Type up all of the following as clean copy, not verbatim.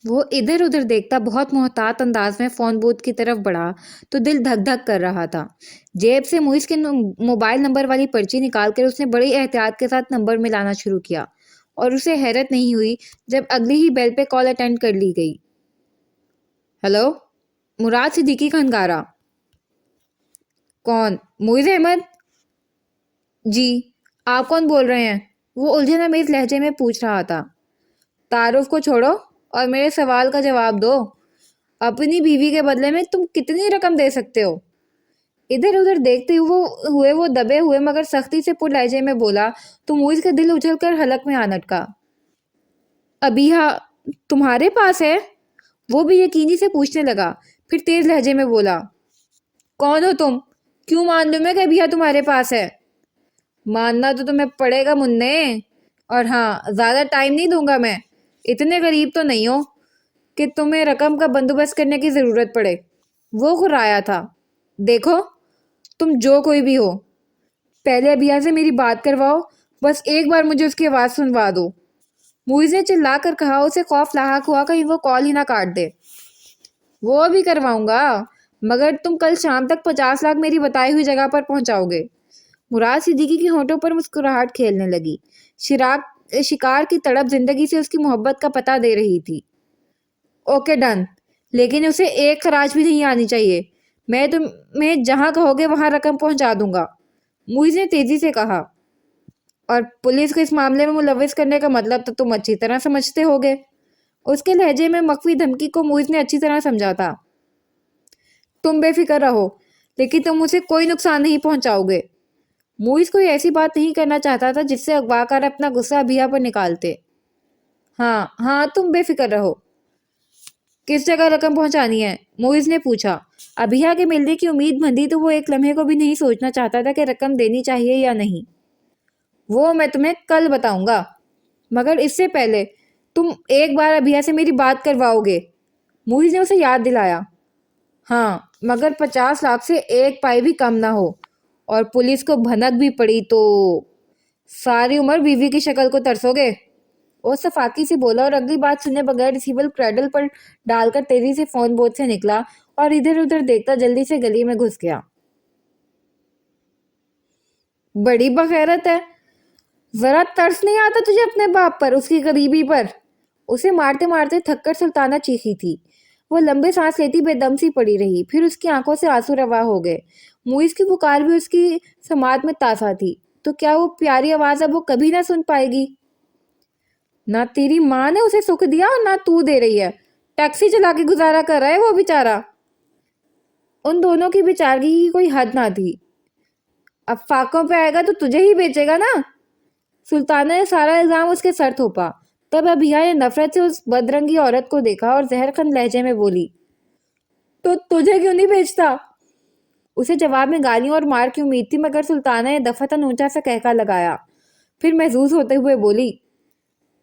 وہ ادھر ادھر دیکھتا بہت محتاط انداز میں فون بوتھ کی طرف بڑھا تو دل دھک دھک کر رہا تھا۔ جیب سے معیز کے موبائل نمبر والی پرچی نکال کر اس نے بڑی احتیاط کے ساتھ نمبر ملانا شروع کیا، اور اسے حیرت نہیں ہوئی جب اگلی ہی بیل پہ کال اٹینڈ کر لی گئی۔ ہیلو، مراد صدیقی کا ہنگارا۔ کون؟ معیز احمد؟ جی، آپ کون بول رہے ہیں؟ وہ الجھن امیز لہجے میں پوچھ رہا تھا۔ تعارف کو چھوڑو اور میرے سوال کا جواب دو۔ اپنی بیوی کے بدلے میں تم کتنی رقم دے سکتے ہو؟ ادھر ادھر دیکھتے ہوئے وہ دبے ہوئے مگر سختی سے پر لہجے میں بولا تو معیز کا دل اچھل کر حلق میں آ نٹکا۔ ابیہ تمہارے پاس ہے؟ وہ بھی یقینی سے پوچھنے لگا، پھر تیز لہجے میں بولا، کون ہو تم؟ کیوں مان لوں میں کہ ابیہ تمہارے پاس ہے؟ ماننا تو تمہیں پڑے گا مننے، اور ہاں، زیادہ ٹائم نہیں دوں گا میں۔ اتنے غریب تو نہیں ہو کہ تمہیں رقم کا بندوبست کرنے کی ضرورت پڑے۔ وہ غرایا تھا۔ دیکھو، تم جو کوئی بھی ہو، پہلے ابیہ سے میری بات کرواؤ، بس ایک بار مجھے اس کی آواز سنوا دو۔ معیز نے چلا کر کہا، اسے خوف لاحق ہوا کہیں وہ کال ہی نہ کاٹ دے۔ وہ بھی کرواؤں گا، مگر تم کل شام تک 50 لاکھ میری بتائی ہوئی جگہ پر پہنچاؤ گے۔ مراد صدیقی کی ہونٹوں پر مسکراہٹ کھیلنے لگی۔ شکار کی تڑپ زندگی سے اس کی محبت کا پتہ دے رہی تھی۔ اوکے ڈن، لیکن اسے ایک خراج بھی نہیں آنی چاہیے۔ میں تمہیں جہاں کہو گے وہاں رقم پہنچا دوں گا، معیز نے تیزی سے کہا۔ اور پولیس کو اس معاملے میں ملوث کرنے کا مطلب تو تم اچھی طرح سمجھتے ہوگے۔ اس کے لہجے میں مخفی دھمکی کو معیز نے اچھی طرح سمجھا تھا۔ تم بے فکر رہو، لیکن تم اسے کوئی نقصان نہیں پہنچاؤ گے۔ معیز کوئی ایسی بات نہیں کرنا چاہتا تھا جس سے اغوا کار اپنا غصہ ابیہ پر نکالتے۔ ہاں ہاں، تم بے فکر رہو۔ کس جگہ رقم پہنچانی ہے؟ معیز نے پوچھا۔ ابیہ کے ملنے کی امید بندھی تو وہ ایک لمحے کو بھی نہیں سوچنا چاہتا تھا کہ رقم دینی چاہیے یا نہیں۔ وہ میں تمہیں کل بتاؤں گا، مگر اس سے پہلے تم ایک بار ابیہ سے میری بات کرواؤ گے، معیز نے اسے یاد دلایا۔ ہاں، مگر 50 لاکھ سے ایک پائی بھی کم نہ ہو، اور پولیس کو بھنک بھی پڑی تو ساری عمر بیوی کی شکل کو ترسو گے۔ وہ صفاقی سے بولا اور اگلی بات سنے بغیر ریسیور کریڈل پر ڈال کر تیزی سے فون بوتھ سے نکلا اور ادھر ادھر دیکھتا جلدی سے گلی میں گھس گیا۔ بڑی بغیرت ہے، ذرا ترس نہیں آتا تجھے اپنے باپ پر، اس کی غریبی پر؟ اسے مارتے مارتے تھک کر سلطانہ چیخی تھی۔ وہ لمبے سانس لیتی بے دم سی پڑی رہی، پھر اس کی آنکھوں سے آنسو روا ہو گئے۔ معیز کی پکار بھی اس کی سماعت میں تازہ تھی، تو کیا وہ پیاری آواز اب وہ کبھی نہ سن پائے گی؟ نہ تیری ماں نے اسے سکھ دیا اور نہ تو دے رہی ہے، ٹیکسی چلا کے گزارا کر رہا ہے وہ بیچارہ۔ ان دونوں کی بیچارگی کی کوئی حد نہ تھی۔ اب فاقوں پہ آئے گا تو تجھے ہی بیچے گا نا؟ سلطانہ نے سارا الزام اس کے سر تھوپا۔ تب ابیہ نے نفرت سے اس بدرنگی عورت کو دیکھا اور زہر خند لہجے میں بولی، تو تجھے کیوں نہیں بیچتا؟ اسے جواب میں گالیوں اور مار کی امید تھی، مگر سلطانہ نے دفعتاً اونچا سا کہکا لگایا، پھر محظوظ ہوتے ہوئے بولی،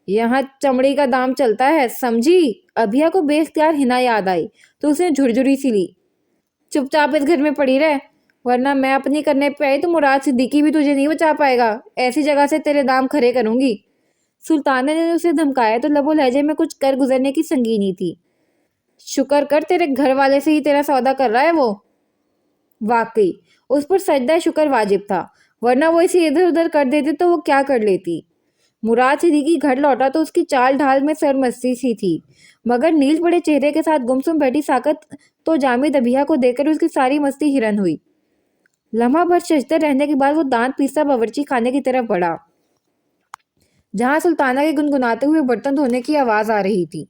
یہاں چمڑی کا دام چلتا ہے، سمجھی؟ ابیہ کو بے اختیار ہنا یاد آئی تو اس نے جھرجھری سی لی، چپ چاپ اس گھر میں پڑی رہ، ورنہ میں اپنی کرنے پہ آئی تو مراد صدیقی بھی تجھے نہیں بچا پائے گا، ایسی جگہ سے تیرے دام کھڑے کروں گی۔ سلطانہ نے اسے دھمکایا تو لب و لہجے میں کچھ کر گزرنے کی سنگینی تھی۔ شکر کر تیرے گھر والے سے ہی تیرا سودا کر رہا ہے وہ۔ واقعی اس پر سجدہ شکر واجب تھا، ورنہ وہ اسے ادھر ادھر کر دیتے تو وہ کیا کر لیتی۔ مراد صدیقی گھر لوٹا تو اس کی چال ڈھال میں سرمستی سی تھی، مگر نیل پڑے چہرے کے ساتھ گمسم بیٹھی ساکت تو جامد ابیہ کو دیکھ کر اس کی ساری مستی ہرن ہوئی۔ لمحہ بھر ششدر رہنے کے بعد وہ دانت پیستا باورچی خانے کی طرف بڑھا، جہاں سلطانہ کے گنگناتے ہوئے برتن دھونے کی آواز آ رہی تھی۔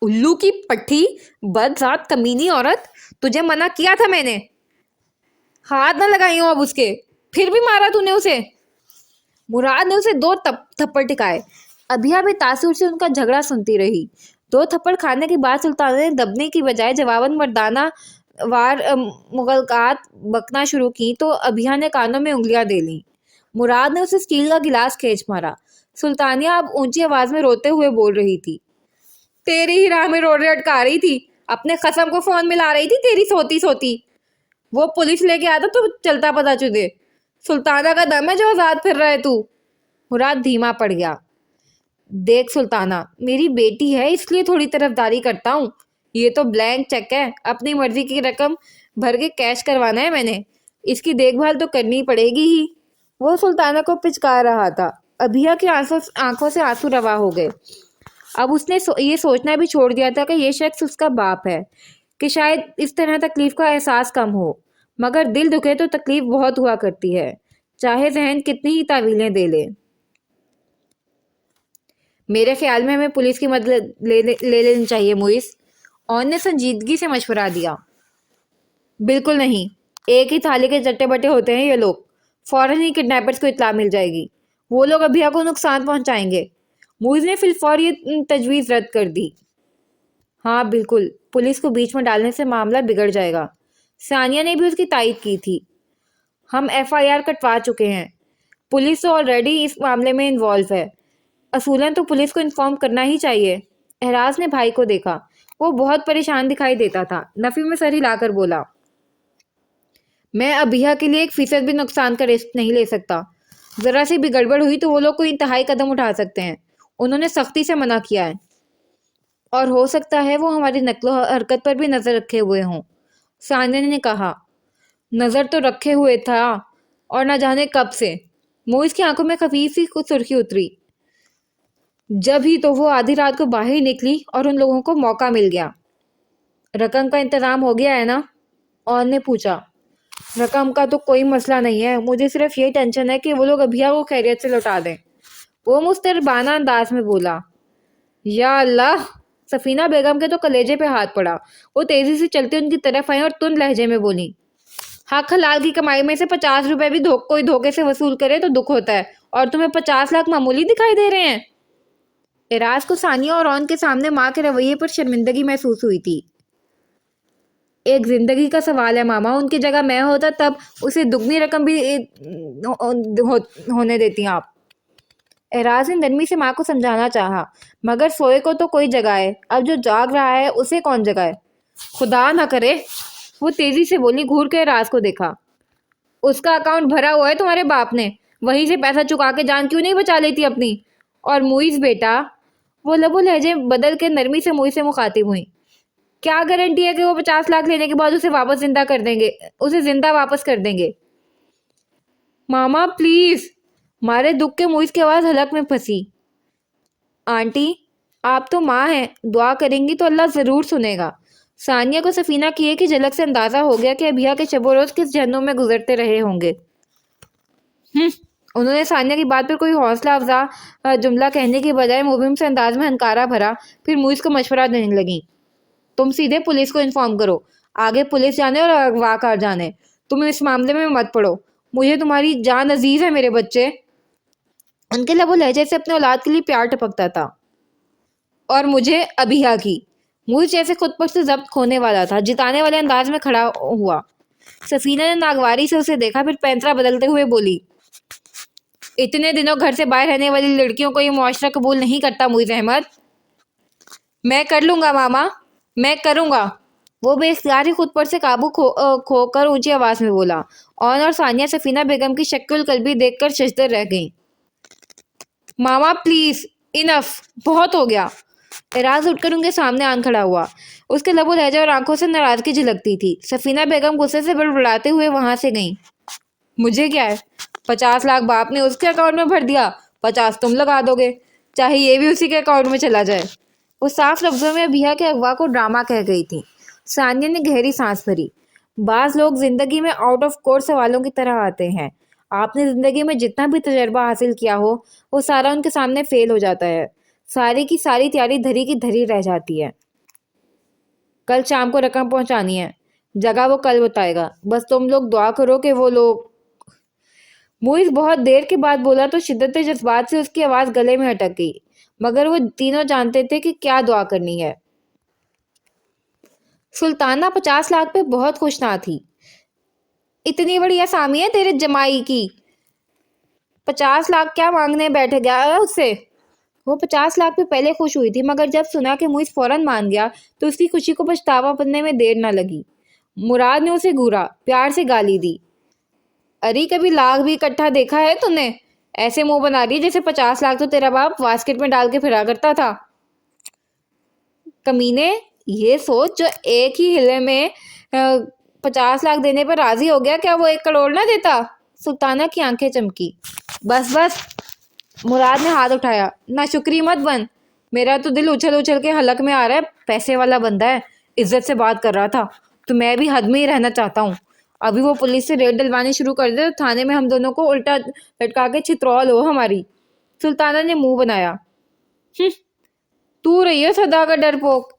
الو کی پٹھی، بدذات کمینی عورت، تجھے منع کیا تھا میں نے، ہاتھ نہ لگائی ہوں اب اس کے، پھر بھی مارا تو نے اسے۔ مراد نے اسے 2 تھپڑ ٹکائے۔ ابیہ بھی تاثر سے ان کا جھگڑا سنتی رہی۔ 2 تھپڑ کھانے کے بعد سلطانہ نے دبنے کی بجائے جواباً مردانہ وار مغلقات بکنا شروع کی تو ابیہ نے کانوں میں انگلیاں دے لیں۔ مراد نے اسے اسٹیل کا گلاس کھینچ مارا۔ سلطانیہ اب اونچی آواز میں روتے ہوئے بول رہی تھی، تیری ہی راہ میں روڑے اٹکا رہی تھی، اپنے قسم کو فون ملا رہی تھی تیری سوتی سوتی، وہ پولیس لے کے آتا تو چلتا پتا چلے، سلطانہ کا دم ہے جو آزاد پھر رہا ہے تو۔ مراد دھیما پڑ گیا۔ دیکھ سلطانہ، میری بیٹی ہے اس لیے تھوڑی طرفداری کرتا ہوں، یہ تو بلینک چیک ہے، اپنی مرضی کی رقم بھر کے کیش کروانا ہے میں نے، اس کی دیکھ بھال تو کرنی پڑے گی ہی۔ وہ سلطانہ کو پچکار رہا تھا۔ ابھیا کی آنکھوں سے آنسو روا ہو گئے۔ اب اس نے یہ سوچنا بھی چھوڑ دیا تھا کہ یہ شخص اس کا باپ ہے، کہ شاید اس طرح تکلیف کا احساس کم ہو، مگر دل دکھے تو تکلیف بہت ہوا کرتی ہے، چاہے ذہن کتنی ہی تعویلیں دے لے۔ میرے خیال میں ہمیں پولیس کی مدد لے لینی چاہیے موئس، اور نے سنجیدگی سے مشورہ دیا۔ بالکل نہیں، ایک ہی تھالی کے چٹے بٹے ہوتے ہیں یہ لوگ، فوراً ہی کڈنیپرز کو اطلاع مل جائے گی، وہ لوگ ابھیا کو نقصان پہنچائیں گے۔ موئز نے فی الفور یہ تجویز رد کر دی۔ ہاں بالکل، پولیس کو بیچ میں ڈالنے سے معاملہ بگڑ جائے گا۔ ثانیہ نے بھی اس کی تائید کی تھی۔ ہم ایف آئی آر کٹوا چکے ہیں، پولیس تو آلریڈی اس معاملے میں انوالو ہے، اصولاً تو پولیس کو انفارم کرنا ہی چاہیے۔ احراز نے بھائی کو دیکھا، وہ بہت پریشان دکھائی دیتا تھا۔ نفی میں سر ہلا کر بولا، میں ابھیا کے لیے 1% بھی نقصان کا رسک نہیں لے سکتا، ذرا سی بھی گڑبڑ ہوئی تو وہ لوگ کوئی انتہائی قدم اٹھا سکتے ہیں، انہوں نے سختی سے منع کیا ہے، اور ہو سکتا ہے وہ ہماری نقل و حرکت پر بھی نظر رکھے ہوئے ہوں۔ ثانیہ نے کہا، نظر تو رکھے ہوئے تھا، اور نہ جانے کب سے۔ موئز کی آنکھوں میں خفیف سی کچھ سرخی اتری۔ جب ہی تو وہ آدھی رات کو باہر نکلی اور ان لوگوں کو موقع مل گیا۔ رقم کا انتظام ہو گیا ہے نا؟ اور نے پوچھا۔ رقم کا تو کوئی مسئلہ نہیں ہے، مجھے صرف یہ ٹینشن ہے کہ وہ لوگ ابھیا کو خیریت سے لوٹا دیں۔ وہ مستربانہ انداز میں بولا۔ یا اللہ! سفینہ بیگم کے تو کلیجے پہ ہاتھ پڑا۔ وہ تیزی سے چلتے ان کی طرف آئیں اور تند لہجے میں بولی، حق حلال کی کمائی میں سے 50 روپے بھی کوئی دھوکے سے وصول کرے تو دکھ ہوتا ہے، اور تمہیں 50 لاکھ معمولی دکھائی دے رہے ہیں؟ اعراز کو ثانیہ اور رون کے سامنے ماں کے رویے پر شرمندگی محسوس ہوئی تھی۔ ایک زندگی کا سوال ہے ماما، ان کی جگہ میں ہوتا تب اسے دگنی رقم بھی ہونے دیتی آپ۔ اعراز نے نرمی سے ماں کو سمجھانا چاہا، مگر سوئے کو تو کوئی جگائے، اب جو جاگ رہا ہے اسے کون جگائے؟ خدا نہ کرے! وہ تیزی سے بولی، گھور کے اعراز کو دیکھا۔ اس کا اکاؤنٹ بھرا ہوا ہے تمہارے باپ نے، وہیں سے پیسہ چکا کے جان کیوں نہیں بچا لیتی اپنی؟ اور موئز بیٹا، وہ لب و لہجے بدل کے نرمی سے موئز سے مخاطب ہوئی، کیا گارنٹی ہے کہ وہ 50 لاکھ لینے کے بعد اسے واپس زندہ کر دیں گے، اسے زندہ واپس کر دیں گے؟ ماما پلیز! مارے دکھ کے موئز کی آواز حلق میں پھنسی۔ آنٹی، آپ تو ماں ہیں، دعا کریں گی تو اللہ ضرور سنے گا۔ ثانیہ کو سفینہ کی ایک ہی جھلک سے اندازہ ہو گیا کہ ابھیا کے شب و روز کس جہنم میں گزرتے رہے ہوں گے۔ انہوں نے ثانیہ کی بات پر کوئی حوصلہ افزا جملہ کہنے کی بجائے مبہم سے انداز میں ہنکارا بھرا، پھر موئز کو مشورہ دینے لگیں، تم سیدھے پولیس کو انفارم کرو، آگے پولیس جانے اور اغوا کار جانے، تم اس معاملے میں مت پڑو، مجھے تمہاری جان عزیز ہے میرے بچے۔ ان کے لب و لہجے سے اپنے اولاد کے لیے پیار ٹپکتا تھا۔ اور مجھے ابھیا کی۔ موئز جیسے خود پر سے ضبط کھونے والا تھا، جتانے والے انداز میں کھڑا ہوا۔ سفینہ نے ناگواری سے اسے دیکھا، پھر پینترا بدلتے ہوئے بولی، اتنے دنوں گھر سے باہر رہنے والی لڑکیوں کو یہ معاشرہ قبول نہیں کرتا موئز احمد۔ میں کر لوں گا ماما، میں کروں گا۔ وہ بے اختیار ہی خود پر سے قابو کھو کر اونچی آواز میں بولا۔ اور ثانیہ سفینہ بیگم کی شکل قلبی دیکھ کر ششدر رہ گئیں۔ ماما پلیز، انف، بہت ہو گیا۔ اعراز اٹھ کر ان کے سامنے آن کھڑا ہوا، اس کے لب و لہجے اور آنکھوں سے ناراضگی جھلکتی تھی۔ سفینہ بیگم غصے سے بڑبڑاتے ہوئے وہاں سے گئیں۔ مجھے کیا ہے، 50 لاکھ باپ نے اس کے اکاؤنٹ میں بھر دیا، 50 تم لگا دو گے، چاہے یہ بھی اسی کے اکاؤنٹ میں چلا جائے۔ وہ صاف لفظوں میں ابھیا کے اغوا کو ڈرامہ کہہ گئی تھی۔ ثانیہ نے گہری سانس بھری۔ بعض لوگ زندگی میں آؤٹ آف کورس سوالوں کی طرح آتے ہیں، آپ نے زندگی میں جتنا بھی تجربہ حاصل کیا ہو وہ سارا ان کے سامنے فیل ہو جاتا ہے، ساری کی ساری تیاری دھری کی دھری رہ جاتی ہے۔ کل شام کو رقم پہنچانی ہے، جگہ وہ کل بتائے گا، بس تم لوگ دعا کرو کہ وہ لوگ۔ موئز بہت دیر کے بعد بولا تو شدت جذبات سے اس کی آواز گلے میں اٹک گئی، مگر وہ تینوں جانتے تھے کہ کیا دعا کرنی ہے۔ سلطانہ 50 لاکھ پہ بہت خوش نہ تھی۔ اتنی بڑی اسامی ہے تیرے جمائی کی، 50 لاکھ کیا مانگنے بیٹھ گیا ہے اس سے؟ وہ 50 لاکھ پہ پہلے خوش ہوئی تھی، مگر جب سنا کہ موئز فوراً مان گیا تو اس کی خوشی کو پچھتاوا بننے میں دیر نہ لگی۔ مراد نے اسے گھورا، پیار سے گالی دی، اری کبھی لاکھ بھی اکٹھا دیکھا ہے تو نے؟ ایسے منہ بنا رہی ہے جیسے 50 لاکھ تو تیرا باپ واسکٹ میں ڈال کے پھرا کرتا تھا۔ کمینے، یہ سوچ جو ایک ہی ہلے میں 50 لاکھ دینے پر راضی ہو گیا، کیا وہ 1 کروڑ نہ دیتا؟ سلطانہ کی آنکھیں چمکی۔ بس بس، مراد نے ہاتھ اٹھایا، نہ شکری مت بن، میرا تو دل اچھل اچھل کے حلق میں آ رہا ہے، پیسے والا بندہ ہے، عزت سے بات کر رہا تھا، تو میں بھی حد میں ہی رہنا چاہتا ہوں۔ ابھی وہ پولیس سے ریڈ ڈلوانی شروع کر دے تو تھانے میں ہم دونوں کو الٹا لٹکا کے چھترول ہو ہماری۔ سلطانہ نے منہ بنایا۔ تو رہی ہے سدا کا ڈرپوک،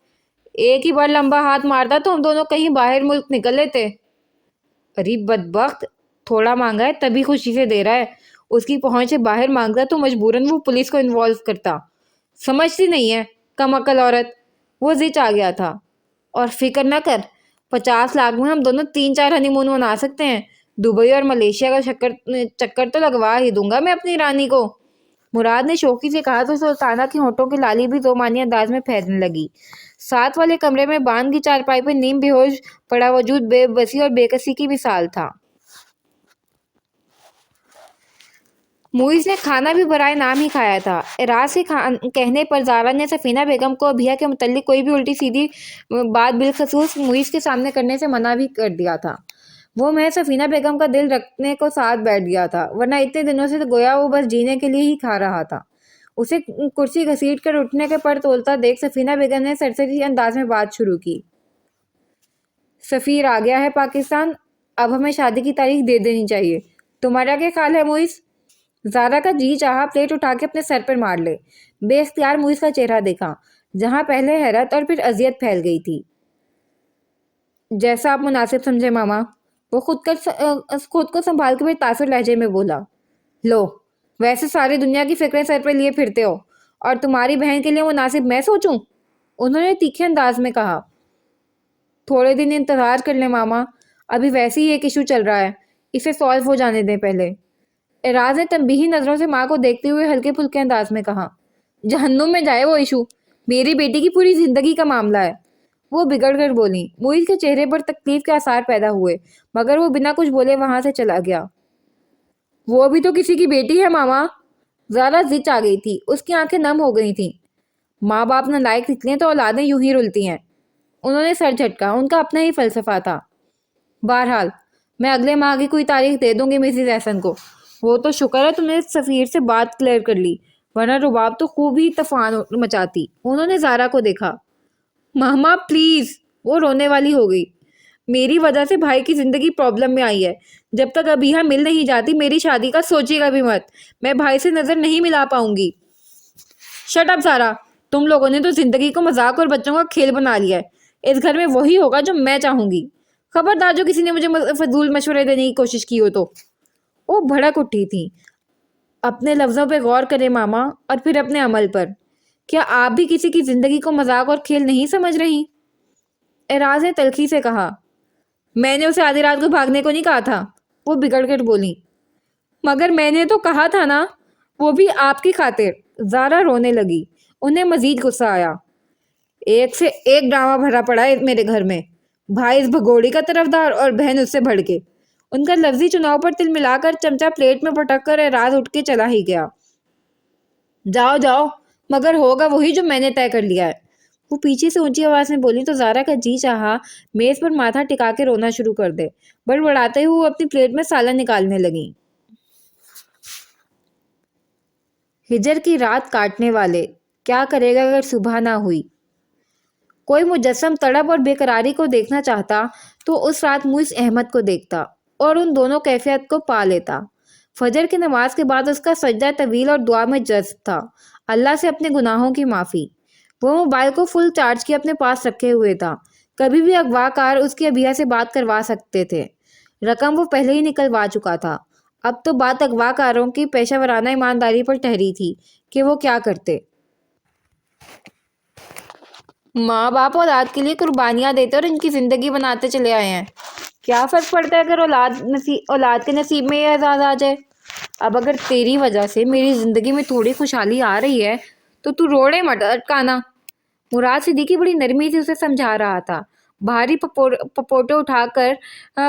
ایک ہی بار لمبا ہاتھ مارتا تو ہم دونوں کہیں باہر ملک نکل لیتے۔ ارے بدبخت، تھوڑا مانگا ہے تبھی خوشی سے دے رہا ہے، اس کی پہنچ سے باہر مانگتا تو مجبوراً وہ پولیس کو انوالو کرتا۔ سمجھتی نہیں ہے کم عقل عورت۔ وہ زچ آ گیا تھا۔ اور فکر نہ کر، 50 لاکھ میں ہم دونوں 3-4 ہنی مون منا سکتے ہیں۔ دبئی اور ملیشیا کا چکر تو لگوا ہی دوں گا میں اپنی رانی کو۔ مراد نے شوقی سے کہا تو سلطانہ کی ہونٹوں کی لالی بھی دو معنی انداز میں پھیلنے لگی۔ ساتھ والے کمرے میں باندھ کی چارپائی پہ نیم بے ہوش پڑا وجود بے بسی اور بے کسی کی مثال تھا۔ موئز نے کھانا بھی برائے نام ہی کھایا تھا۔ اعراز کے کہنے پر زارا نے سفینہ بیگم کو ابھیا کے متعلق کوئی بھی الٹی سیدھی بات بالخصوص موئز کے سامنے کرنے سے منع بھی کر دیا تھا۔ وہ محض سفینہ بیگم کا دل رکھنے کو ساتھ بیٹھ گیا تھا، ورنہ اتنے دنوں سے گویا وہ بس جینے کے لیے ہی کھا رہا تھا۔ اسے کرسی گھسیٹ کر اٹھنے کے پر تولتا دیکھ سفینہ بیگم نے سرسری انداز میں بات شروع کی۔ سفیر آ گیا ہے پاکستان، اب ہمیں شادی کی تاریخ دے دینی چاہیے، تمہارا کیا خیال ہے موئز؟ زارا کا جی چاہا پلیٹ اٹھا کے اپنے سر پر مار لے۔ بے اختیار موئز کا چہرہ دیکھا، جہاں پہلے حیرت اور پھر اذیت پھیل گئی تھی۔ جیسا آپ مناسب سمجھے ماما، وہ خود کو سنبھال کے پھر تاثر لہجے میں بولا۔ لو، ویسے ساری دنیا کی فکریں سر پہ لیے پھرتے ہو، اور تمہاری بہن کے لیے مناسب میں سوچوں؟ انہوں نے تیکھے انداز میں کہا۔ تھوڑے دن انتظار کر لیں ماما، ابھی ویسے ہی ایک ایشو چل رہا ہے، اسے سالو ہو جانے دیں پہلے۔ اعراز نے تنبیہی نظروں سے ماں کو دیکھتے ہوئے ہلکے پھلکے انداز میں کہا۔ جہنم میں جائے وہ ایشو، میری بیٹی کی پوری زندگی کا معاملہ ہے، وہ بگڑ کر بولی۔ موئز کے چہرے پر تکلیف کے آثار پیدا ہوئے، مگر وہ بنا کچھ بولے وہاں سے چلا گیا۔ وہ بھی تو کسی کی بیٹی ہے ماما۔ زارا زچ آ گئی تھی، اس کی آنکھیں نم ہو گئی تھیں۔ ماں باپ نالائق نکلیں تو اولادیں یوں ہی رلتی ہیں۔ انہوں نے سر جھٹکا، ان کا اپنا ہی فلسفہ تھا۔ بہرحال میں اگلے ماہ کی کوئی تاریخ دے دوں گی مسز احسن کو۔ وہ تو شکر ہے تم نے سفیر سے بات کلیئر کر لی، ورنہ رباب تو خوب ہی طوفان مچاتی۔ انہوں نے زارا کو دیکھا۔ ماما پلیز، وہ رونے والی ہو گئی۔ میری وجہ سے بھائی کی زندگی پرابلم میں آئی ہے، جب تک ابیہ مل نہیں جاتی میری شادی کا سوچے گا بھی مت، میں بھائی سے نظر نہیں ملا پاؤں گی۔ شٹ اپ زارا، تم لوگوں نے تو زندگی کو مذاق اور بچوں کا کھیل بنا لیا ہے، اس گھر میں وہی ہوگا جو میں چاہوں گی، خبردار جو کسی نے مجھے فضول مشورے دینے کی کوشش کی ہو تو۔ وہ بھڑک اٹھی تھی۔ اپنے لفظوں پہ غور کریں ماما، اور پھر اپنے عمل پر۔ کیا آپ بھی کسی کی زندگی کو مذاق اور کھیل نہیں سمجھ رہی؟ اعراز نے تلخی سے کہا۔ میں نے اسے آدھی رات کو بھاگنے کو نہیں کہا تھا، وہ بگڑ کر بولی۔ مگر میں نے تو کہا تھا نا، وہ بھی آپ کی خاطر۔ زارا رونے لگی، انہیں مزید غصہ آیا۔ ایک سے ایک ڈرامہ بھرا پڑا ہے میرے گھر میں، بھائی اس بھگوڑی کا طرفدار اور بہن اس سے بھڑکے۔ ان کا لفظی چناؤ پر تل ملا کر چمچہ پلیٹ میں پٹک کر اعراز اٹھ کے چلا ہی گیا۔ جاؤ جاؤ، مگر ہوگا وہی جو میں نے طے کر لیا ہے، وہ پیچھے سے اونچی آواز میں بولی تو زارا کا جی چاہا میز پر ماتھا ٹکا کے رونا شروع کر دے۔ بڑبڑاتے ہوئے وہ اپنی پلیٹ میں سالن نکالنے لگی۔ ہجر کی رات کاٹنے والے، کیا کرے گا اگر صبح نہ ہوئی؟ کوئی مجسم تڑپ اور بے قراری کو دیکھنا چاہتا تو اس رات موئز احمد کو دیکھتا اور ان دونوں کیفیت کو پا لیتا۔ فجر کی نماز کے بعد اس کا سجدہ طویل اور دعا میں جذب تھا، اللہ سے اپنے گناہوں کی معافی۔ وہ موبائل کو فل چارج کے اپنے پاس رکھے ہوئے تھا، کبھی بھی اغوا کار اس کی ابیہ سے بات کروا سکتے تھے، رقم وہ پہلے ہی نکلوا چکا تھا۔ اب تو بات اغوا کاروں کی پیشہ ورانہ ایمانداری پر ٹھہری تھی کہ وہ کیا کرتے۔ ماں باپ اولاد کے لیے قربانیاں دیتے اور ان کی زندگی بناتے چلے آئے ہیں، کیا فرق پڑتا ہے اگر اولاد کے نصیب میں یہ اعزاز آ جائے؟ اب اگر تیری وجہ سے میری زندگی میں تھوڑی خوشحالی آ رہی ہے تو تو روڑے مت اٹکانا۔ مراد صدیقی بڑی نرمی سے اسے سمجھا رہا تھا۔ بھاری پپوٹے اٹھا کر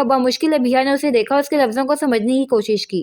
بمشکل ابیہ نے اسے دیکھا، اس کے لفظوں کو سمجھنے کی کوشش کی۔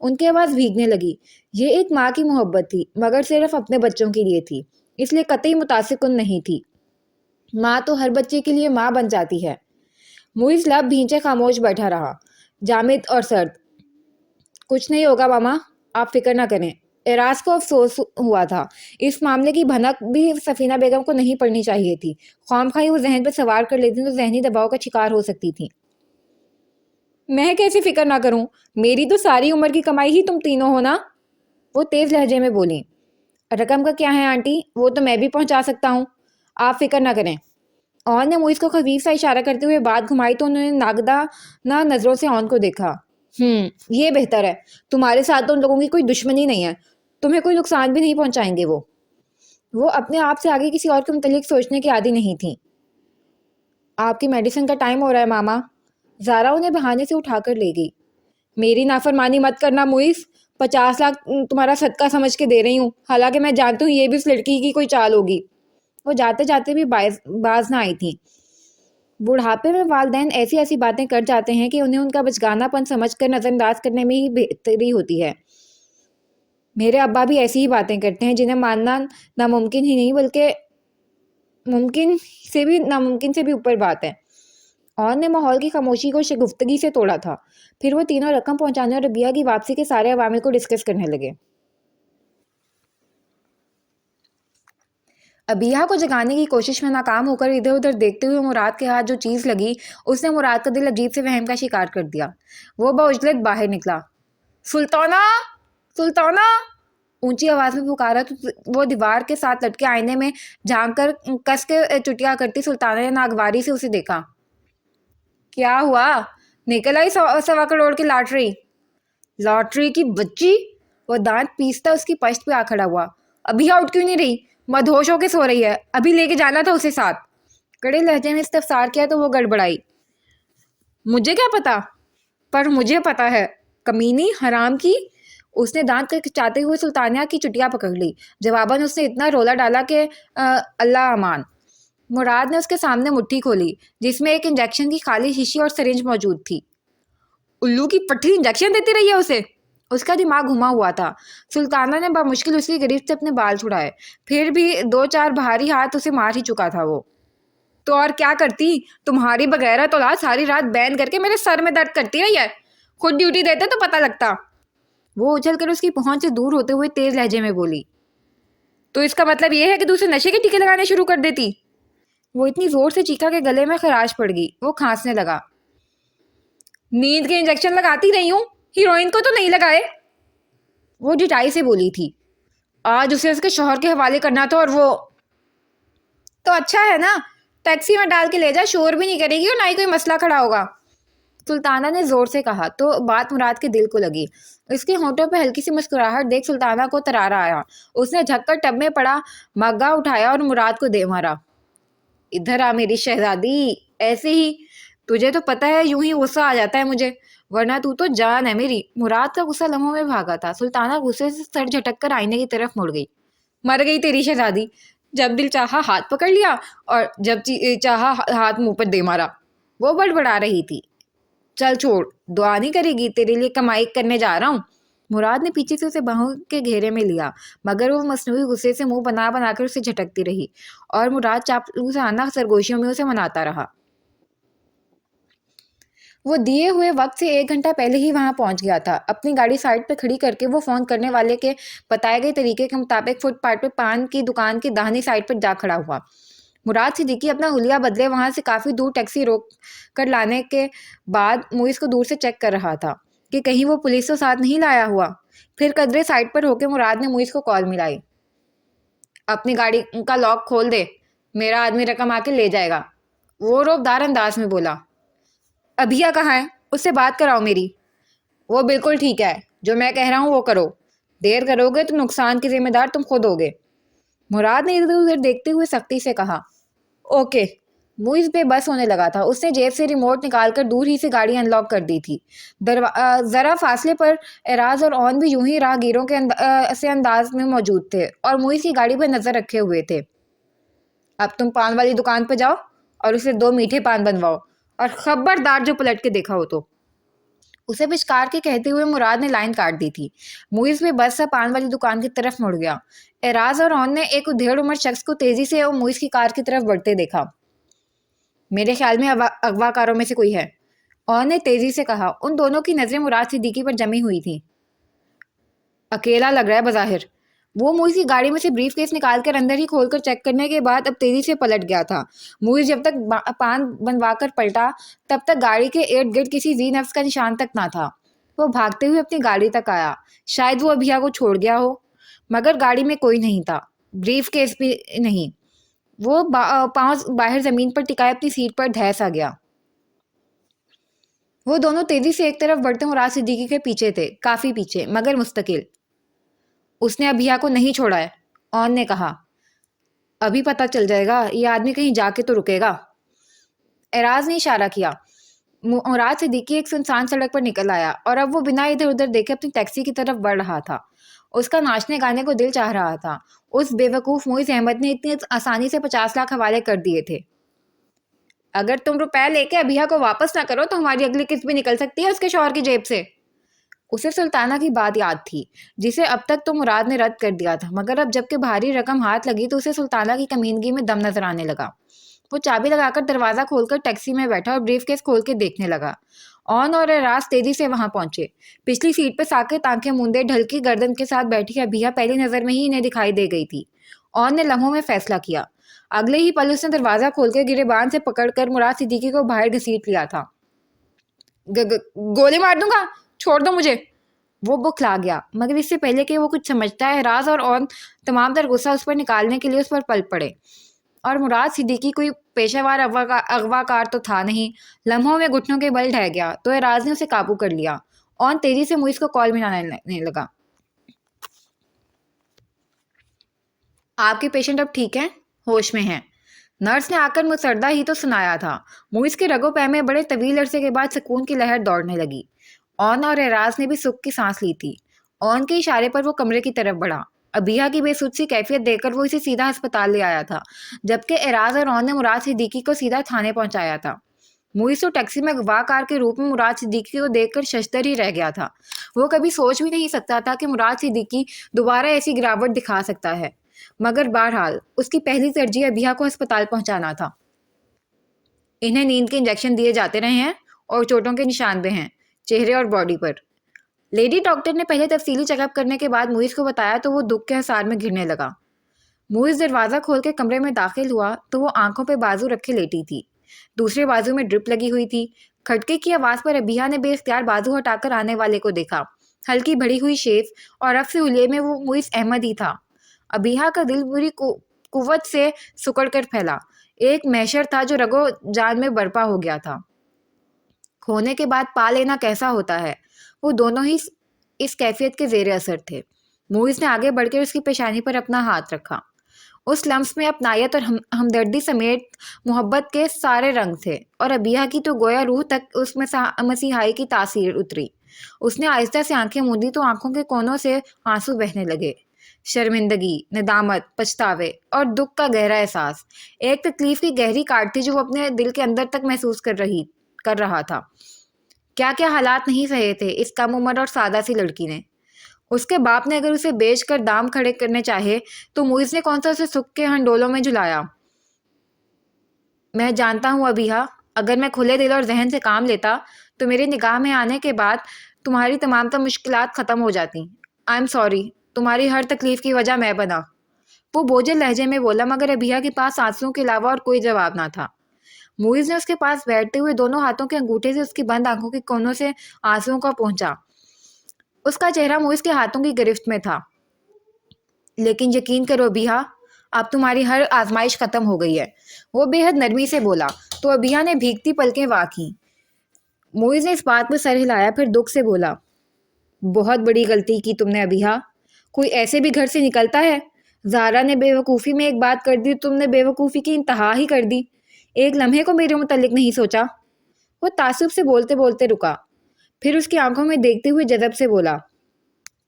ان کی آواز بھیگنے لگی۔ یہ ایک ماں کی محبت تھی، مگر صرف اپنے بچوں کے لیے تھی، اس لیے قطعی متاثر کن نہیں تھی۔ ماں تو ہر بچے کے لیے ماں بن جاتی ہے۔ موئز لب بھینچے خاموش بیٹھا رہا، جامد اور سرد۔ کچھ نہیں ہوگا ماما، آپ فکر نہ کریں۔ اعراز کو افسوس ہوا تھا، اس معاملے کی بھنک بھی سفینہ بیگم کو نہیں پڑنی چاہیے تھی۔ خواہ وہ ذہن پہ سوار کر لیتی تو ذہنی دباؤ کا شکار ہو سکتی تھی۔ میں کیسے فکر نہ کروں؟ میری تو ساری عمر کی کمائی ہی تم تینوں ہو نا، وہ تیز لہجے میں بولی۔ رقم کا کیا ہے آنٹی، وہ تو میں بھی پہنچا سکتا ہوں، آپ فکر نہ کریں۔ اون نے موئز کو خفیف سا اشارہ کرتے ہوئے بات گھمائی تو انہوں نے ناگدانہ نظروں سے اون کو دیکھا۔ یہ بہتر ہے، تمہارے ساتھ تو ان لوگوں کی کوئی دشمنی نہیں ہے، تمہیں کوئی نقصان بھی نہیں پہنچائیں گے۔ وہ اپنے آپ سے آگے کسی اور کے متعلق سوچنے کی عادی نہیں تھی۔ آپ کی میڈیسن کا ٹائم ہو رہا ہے ماما، زارا انہیں بہانے سے اٹھا کر لے گئی۔ میری نافرمانی مت کرنا موئز، 50 لاکھ تمہارا صدقہ سمجھ کے دے رہی ہوں، حالانکہ میں جانتی ہوں یہ بھی اس لڑکی کی کوئی چال ہوگی۔ وہ جاتے جاتے بھی باز نہ آئی تھی۔ بڑھاپے میں والدین ایسی ایسی باتیں کر جاتے ہیں کہ انہیں ان کا بچگانہ پن سمجھ کر نظر انداز کرنے میں ہی بہتری ہوتی ہے۔ میرے ابا بھی ایسی ہی باتیں کرتے ہیں جنہیں ماننا ناممکن ہی نہیں بلکہ ممکن سے بھی اوپر بات ہے۔ اون نے ماحول کی خاموشی کو شگفتگی سے توڑا تھا۔ پھر وہ تینوں رقم پہنچانے اور ربیہ کی واپسی کے سارے عوامل کو ڈسکس کرنے لگے۔ ابیہ کو جگانے کی کوشش میں ناکام ہو کر ادھر ادھر دیکھتے ہوئے مراد کے ہاتھ جو چیز لگی اس نے مراد کا دل عجیب سے وہم کا شکار کر دیا۔ وہ بعجلت باہر نکلا۔ سلطانہ، سلطانہ، اونچی آواز میں پکارا تو وہ دیوار کے ساتھ لٹکے آئینے میں جھانک کر کس کے چٹیا کرتی سلطانہ نے ناگواری سے اسے دیکھا۔ کیا ہوا؟ نکل آئی 1.25 کروڑ کی لاٹری؟ لاٹری کی بچی! وہ دانت پیستا اس کی پشت پہ آ کھڑا ہوا۔ ابھی آؤٹ کیوں نہیں رہی؟ مدہوش ہو کے سو رہی ہے، ابھی لے کے جانا تھا اسے ساتھ۔ کڑے لہجے میں استفسار کیا تو وہ گڑبڑائی۔ مجھے کیا پتا؟ پر مجھے پتا ہے، کمینی حرام کی! اس نے دانت کچاتے ہوئے سلطانیہ کی چٹیا پکڑ لی۔ جواباً اس نے اتنا رولا ڈالا کہ اللہ امان! مراد نے اس کے سامنے مٹھی کھولی جس میں ایک انجیکشن کی خالی شیشی اور سرنج موجود تھی۔ الو کی پٹھی انجیکشن دیتی رہی ہے اسے؟ اس کا دماغ گھما ہوا تھا۔ سلطانہ نے بمشکل اس کی گرفت سے اپنے بال چھڑائے، پھر بھی 2-4 بھاری ہاتھ اسے مار ہی چکا تھا وہ۔ تو اور کیا کرتی؟ تمہاری بغیرت اولاد ساری رات بین کر کے میرے سر میں درد کرتی رہی ہے، خود ڈیوٹی دیتے تو پتہ لگتا۔ وہ اچھل کر اس کی پہنچ سے دور ہوتے ہوئے تیز لہجے میں بولی۔ تو اس کا مطلب یہ ہے کہ دوسرے نشے کے ٹیکے لگانے شروع کر دیتی؟ وہ اتنی زور سے چیخا کہ گلے میں خراش پڑ گئی۔ وہ کھانسنے لگا۔ نیند کے انجیکشن لگاتی رہی ہوں، ہیروئن کو تو نہیں لگائے؟ وہ ڈٹائی سے بولی تھی۔ آج اسے اس کے شوہر کے حوالے کرنا تھا اور وہ تو اچھا ہے نا، ٹیکسی میں ڈال کے لے جا، شور بھی نہیں کرے گی اور نہ ہی کوئی مسئلہ کھڑا ہوگا، سلطانہ نے زور سے کہا تو بات مراد کے دل کو لگی۔ اس کے ہونٹوں پہ ہلکی سی مسکراہٹ دیکھ سلطانہ کو ترارا آیا۔ اس نے جھک کر ٹب میں پڑا مگا اٹھایا اور مراد کو دے مارا۔ ادھر آ میری شہزادی، ایسے ہی تجھے تو پتہ ہے یوں ہی غصہ آ جاتا ہے مجھے، ورنہ تو جان ہے میری۔ مراد کا غصہ لمحوں میں بھاگا تھا۔ سلطانہ غصے سے سر جھٹک کر آئینے کی طرف مڑ گئی۔ مر گئی تیری شہزادی، جب دل چاہا ہاتھ پکڑ لیا اور جب چاہا ہاتھ منہ پر دے مارا۔ وہ بڑبڑا رہی تھی۔ چل چھوڑ، دعا نہیں کرے گی، تیرے لیے کمائی کرنے جا رہا ہوں۔ مراد نے پیچھے سے اسے باہوں کے گھیرے میں لیا، مگر وہ مصنوعی غصے سے منہ بنا بنا کر اسے جھٹکتی رہی اور مراد چاپلوسانہ سرگوشیوں میں اسے مناتا رہا۔ وہ دیے ہوئے وقت سے 1 گھنٹہ پہلے ہی وہاں پہنچ گیا تھا۔ اپنی گاڑی سائڈ پہ کھڑی کر کے وہ فون کرنے والے کے بتائے گئے طریقے کے مطابق فٹ پاتھ پہ پان کی دکان کی داہنی سائڈ پر جا کھڑا ہوا۔ مراد صدیقی اپنا حلیہ بدلے وہاں سے کافی دور ٹیکسی روک کر لانے کے بعد موئز کو دور سے چیک کر رہا تھا کہ کہیں وہ پولیس کو ساتھ نہیں لایا ہوا۔ پھر قدرے سائڈ پر ہو کے مراد نے موئز کو کال ملائی۔ اپنی گاڑی کا لاک کھول دے، میرا آدمی رقم آ کے لے جائے گا، وہ روبدار انداز میں بولا۔ ابھیا کہاں ہے؟ اس سے بات کراؤ میری۔ وہ بالکل ٹھیک ہے، جو میں کہہ رہا ہوں وہ کرو، دیر کرو گے تو نقصان کے ذمہ دار تم خود ہوگے، مراد نے ادھر ادھر دیکھتے ہوئے سختی سے کہا۔ اوکے۔ موئز بے بس ہونے لگا تھا۔ اس نے جیب سے ریموٹ نکال کر دور ہی سے گاڑی ان لاک کر دی تھی۔ ذرا فاصلے پر اعراز اور اون بھی یوں ہی راہ گیروں کے انداز میں موجود تھے اور موئز کی گاڑی پر نظر رکھے ہوئے تھے۔ اب تم پان والی دکان پہ جاؤ اور اسے 2 میٹھے پان بنواؤ، اور خبردار جو پلٹ کے دیکھا ہو تو۔ اسے پچکار کے کہتے ہوئے مراد نے لائن کاٹ دی تھی۔ موئز بھی بس سے پان والی دکان کی طرف مڑ گیا۔ اعراز اور اون نے ایک ادھیڑ عمر شخص کو تیزی سے موئز کی کار کی طرف بڑھتے دیکھا۔ میرے خیال میں اغوا کاروں میں سے کوئی ہے، اون نے تیزی سے کہا۔ ان دونوں کی نظریں مراد صدیقی پر جمی ہوئی تھیں۔ اکیلا لگ رہا ہے بظاہر۔ وہ موئز کی گاڑی میں سے بریف کیس نکال کر اندر ہی کھول کر چیک کرنے کے بعد اب تیزی سے پلٹ گیا تھا۔ موئز جب تک پان بنوا کر پلٹا تب تک گاڑی کے ارد گرد کسی ذی نفس کا نشان تک نہ تھا۔ وہ بھاگتے ہوئے اپنی گاڑی تک آیا۔ شاید وہ ابھیا کو چھوڑ گیا ہو، مگر گاڑی میں کوئی نہیں تھا، بریف کیس بھی نہیں۔ وہ پاؤں باہر زمین پر ٹکائے اپنی سیٹ پر دھیس آ گیا۔ وہ دونوں تیزی سے ایک طرف بڑھتے مراد صدیقی کے پیچھے تھے، کافی پیچھے مگر مستقل۔ اس نے ابھیا کو نہیں چھوڑا ہے، اون نے کہا۔ ابھی پتہ چل جائے گا، یہ آدمی کہیں جا کے تو رکے گا۔ اعراز نے اشارہ کیا۔ مراد صدیقی ایک سنسان سڑک پر نکل آیا اور اب وہ بنا ادھر ادھر دیکھے اپنی ٹیکسی کی طرف بڑھ رہا تھا۔ اس کا ناچنے گانے کو دل چاہ رہا تھا۔ اس بے وقوف موئز احمد نے اتنی آسانی سے 50 لاکھ حوالے کر دیے تھے۔ اگر تم روپے لے کے ابھیا کو واپس نہ کرو تو ہماری اگلی قسط بھی نکل سکتی ہے اس کے شوہر کی جیب سے۔ اسے سلطانہ کی بات یاد تھی جسے اب تک تو مراد نے رد کر دیا تھا، مگر اب جب کہ بھاری رقم ہاتھ لگی تو اسے سلطانہ کی کمینگی میں دم نظر آنے لگا۔ وہ چابی لگا کر دروازہ کھول کر ٹیکسی میں بیٹھا اور بریف کیس کھول کے دیکھنے لگا۔ اون اور اعراز تیزی سے وہاں پہنچے۔ پچھلی سیٹ پہ ساکت آنکھیں موندے ڈھلکی گردن کے ساتھ بیٹھی ابھیا پہلی نظر میں ہی انہیں دکھائی دے گئی تھی۔ اون نے لمحوں میں فیصلہ کیا۔ اگلے ہی پل اس نے دروازہ کھول کے گریبان سے پکڑ کر مراد صدیقی کو باہر گھسیٹ لیا تھا۔ گولی مار دوں گا، چھوڑ دو مجھے۔ وہ بکھلا گیا، مگر اس سے پہلے کہ وہ کچھ سمجھتا ہے اعراز اور اون تمام تر غصہ اس پر نکالنے کے لیے اس پر پل پڑے۔ اور مراد صدیقی کوئی پیشہ ور اغوا کار تو تھا نہیں۔ لمحوں میں گھٹنوں کے بل ڈھہ گیا تو اعراز نے اسے قابو کر لیا۔ اون تیزی سے موئز کو کال ملانے لگا۔ آپ کے پیشنٹ اب ٹھیک ہیں، ہوش میں ہیں؟ نرس نے آ کر مسردہ ہی تو سنایا تھا۔ موئز کے رگو پہ میں بڑے طویل عرصے کے بعد سکون کی لہر دوڑنے لگی۔ اون اور اعراز نے بھی سکھ کی سانس لی تھی۔ اون کے اشارے پر وہ کمرے کی طرف بڑھا۔ ابھیا کی بے سود سی کیفیت دیکھ کر وہ اسے سیدھا ہسپتال لے آیا تھا، جبکہ اعراز اور اون نے مراد صدیقی کو سیدھا تھانے پہنچایا تھا۔ موئز تو ٹیکسی میں اغوا کار کے روپ میں مراد صدیقی کو دیکھ کر ششدر ہی رہ گیا تھا۔ وہ کبھی سوچ بھی نہیں سکتا تھا کہ مراد صدیقی دوبارہ ایسی گراوٹ دکھا سکتا ہے، مگر بہرحال اس کی پہلی ترجیح ابھیا کو ہسپتال پہنچانا تھا۔ انہیں نیند کے انجیکشن دیے جاتے رہے ہیں اور چوٹوں کے نشان بھی ہیں چہرے اور باڈی پر۔ لیڈی ڈاکٹر نے پہلے تفصیلی چیک اپ کرنے کے بعد موئز کو بتایا تو وہ دکھ کے حصار میں گرنے لگا۔ موئز دروازہ کھول کے کمرے میں داخل ہوا تو وہ آنکھوں پہ بازو رکھے لیٹی تھی، دوسرے بازو میں ڈرپ لگی ہوئی تھی۔ کھٹکے کی آواز پر ابھیا نے بے اختیار بازو ہٹا کر آنے والے کو دیکھا۔ ہلکی بڑی ہوئی شیف اور رف سے حلیے میں وہ موئز احمد ہی تھا۔ ابھیا کا دل بری قوت سے سکڑ کر پھیلا۔ ایک محشر تھا جو رگو جان میں برپا ہو گیا تھا۔ کھونے کے بعد پا لینا کیسا ہوتا ہے، وہ دونوں ہی اس کیفیت کے زیر اثر تھے۔ موئز نے آگے بڑھ کر اس کی پیشانی پر اپنا ہاتھ رکھا۔ اس لمس میں اپنائیت اور ہمدردی سمیت محبت کے سارے رنگ تھے، اور ابھیا کی تو گویا روح تک اس میں مسیحائی کی تاثیر اتری۔ اس نے آہستہ سے آنکھیں موندی تو آنکھوں کے کونوں سے آنسو بہنے لگے۔ شرمندگی، ندامت، پچھتاوے اور دکھ کا گہرا احساس، ایک تکلیف کی گہری کاٹ تھی جو وہ اپنے دل کے اندر تک محسوس کر رہا تھا۔ کیا کیا حالات نہیں سہے تھے اس کم عمر اور سادہ سی لڑکی نے۔ اس کے باپ نے اگر اسے بیچ کر دام کھڑے کرنے چاہے تو موئز نے کون سا اسے سکھ کے ہنڈولوں میں جھلایا۔ میں جانتا ہوں ابھیا، اگر میں کھلے دل اور ذہن سے کام لیتا تو میری نگاہ میں آنے کے بعد تمہاری تمام تر مشکلات ختم ہو جاتی۔ آئی ایم سوری، تمہاری ہر تکلیف کی وجہ میں بنا۔ وہ بوجھل لہجے میں بولا، مگر ابھیا کے پاس آنسوؤں کے علاوہ اور کوئی جواب نہ تھا۔ موئز نے اس کے پاس بیٹھتے ہوئے دونوں ہاتھوں کے انگوٹھے سے اس کی بند آنکھوں کے کونوں سے آنسوؤں کو پہنچا۔ اس کا چہرہ موئز کے ہاتھوں کی گرفت میں تھا۔ لیکن یقین کرو ابھیا، اب تمہاری ہر آزمائش ختم ہو گئی ہے، وہ بے حد نرمی سے بولا تو ابھیا نے بھیگتی پلکیں وا کیں۔ موئز نے اس بات پر سر ہلایا، پھر دکھ سے بولا، بہت بڑی غلطی کی تم نے ابھیا، کوئی ایسے بھی گھر سے نکلتا ہے؟ زہرا نے بے وقوفی میں ایک بات کر دی، تم نے بے وقوفی کی انتہا ہی کر دی، ایک لمحے کو میرے متعلق نہیں سوچا۔ وہ تعصب سے بولتے بولتے رکا، پھر اس کی آنکھوں میں دیکھتے ہوئے جذب سے بولا،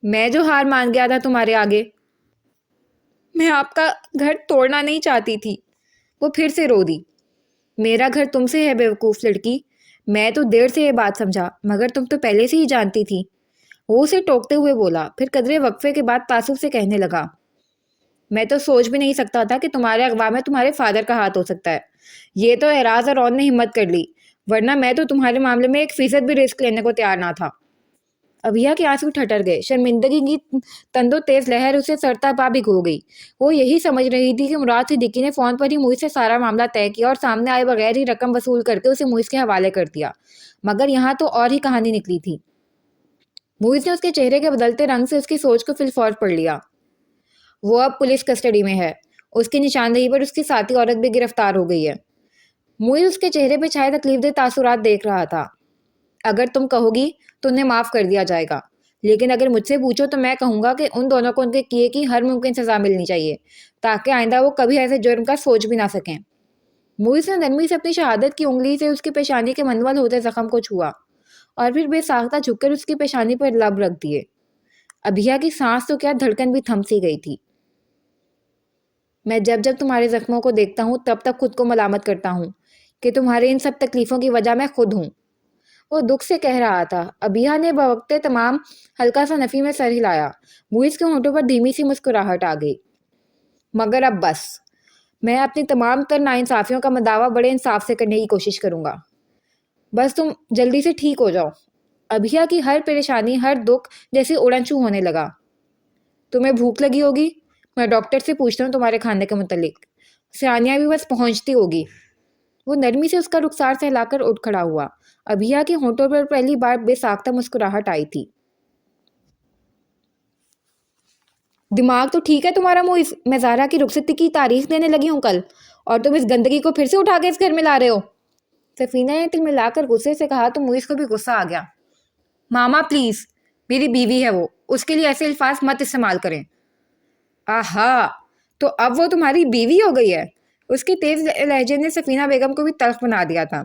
میں جو ہار مان گیا تھا تمہارے آگے، میں آپ کا گھر توڑنا نہیں چاہتی تھی۔ وہ پھر سے رو دی۔ میرا گھر تم سے ہے بے وقوف لڑکی، میں تو دیر سے یہ بات سمجھا، مگر تم تو پہلے سے ہی جانتی تھی، وہ اسے ٹوکتے ہوئے بولا، پھر قدرے وقفے کے بعد تعصب سے کہنے لگا، میں تو سوچ بھی نہیں سکتا تھا کہ تمہارے اغوا میں تمہارے فادر کا ہاتھ ہو سکتا ہے۔ یہ تو اعراض اور رون نے ہمت کر لی، ورنہ میں تو تمہارے معاملے میں 1% بھی رسک لینے کو تیار نہ تھا۔ ابھیا کے آنسو ٹھٹر گئے، شرمندگی کی تندو تیز لہر اسے سرتا پا بھگو گئی۔ وہ یہی سمجھ رہی تھی کہ مراد صدیقی نے فون پر ہی موئز سے سارا معاملہ طے کیا اور سامنے آئے بغیر ہی رقم وصول کر کے اسے موئز کے حوالے کر دیا، مگر یہاں تو اور ہی کہانی نکلی تھی۔ موئز نے اس کے چہرے کے بدلتے رنگ سے اس کی سوچ کو فی الفور پڑھ لیا۔ وہ اب پولیس کسٹڈی میں ہے، اس کی نشاندہی پر اس کی ساتھی عورت بھی گرفتار ہو گئی ہے۔ موئز اس کے چہرے پہ چھائے تکلیف دہ تاثرات دیکھ رہا تھا۔ اگر تم کہو گی تو انہیں معاف کر دیا جائے گا، لیکن اگر مجھ سے پوچھو تو میں کہوں گا کہ ان دونوں کو ان کے کیے کی ہر ممکن سزا ملنی چاہیے، تاکہ آئندہ وہ کبھی ایسے جرم کا سوچ بھی نہ سکیں۔ موئز نے نرمی سے اپنی شہادت کی انگلی سے اس کی پیشانی کے منول ہوتے زخم کو چھوا اور پھر بے ساختہ جھک کر اس کی پیشانی پر لب رکھ دیے۔ ابھیا کی سانس تو کیا دھڑکن بھی تھم سی گئی تھی۔ میں جب جب تمہارے زخموں کو دیکھتا ہوں تب تب خود کو ملامت کرتا ہوں کہ تمہارے ان سب تکلیفوں کی وجہ میں خود ہوں، وہ دکھ سے کہہ رہا تھا۔ ابھیا نے بوقت تمام ہلکا سا نفی میں سر ہلایا۔ موئز کے ہونٹوں پر دھیمی سی مسکراہٹ آ گئی۔ مگر اب بس، میں اپنی تمام تر ناانصافیوں کا مداوع بڑے انصاف سے کرنے کی کوشش کروں گا، بس تم جلدی سے ٹھیک ہو جاؤ۔ ابھیا کی ہر پریشانی، ہر دکھ جیسے اڑن چھو ہونے لگا۔ تمہیں بھوک لگی ہوگی، میں ڈاکٹر سے پوچھتا ہوں تمہارے کھانے کے متعلق، ثانیہ بھی بس پہنچتی ہوگی۔ وہ نرمی سے اس کا رخسار سہلا کر اٹھ کھڑا ہوا۔ ابھیا کے ہونٹوں پر پہلی بار بے ساختہ مسکراہٹ آئی تھی۔ دماغ تو ٹھیک ہے تمہارا موئز؟ میں زہرا کی رخصتی کی تاریخ دینے لگی ہوں کل، اور تم اس گندگی کو پھر سے اٹھا کے اس گھر میں لا رہے ہو۔ سفینہ نے تل ملا کر غصے سے کہا تو موئز کو بھی غصہ آ گیا۔ ماما پلیز، میری بیوی ہے وہ، اس کے لیے ایسے الفاظ مت استعمال کریں۔ آہا، تو اب وہ تمہاری بیوی ہو گئی ہے؟ اس کی تیز لہجے نے سفینہ بیگم کو بھی تلخ بنا دیا تھا۔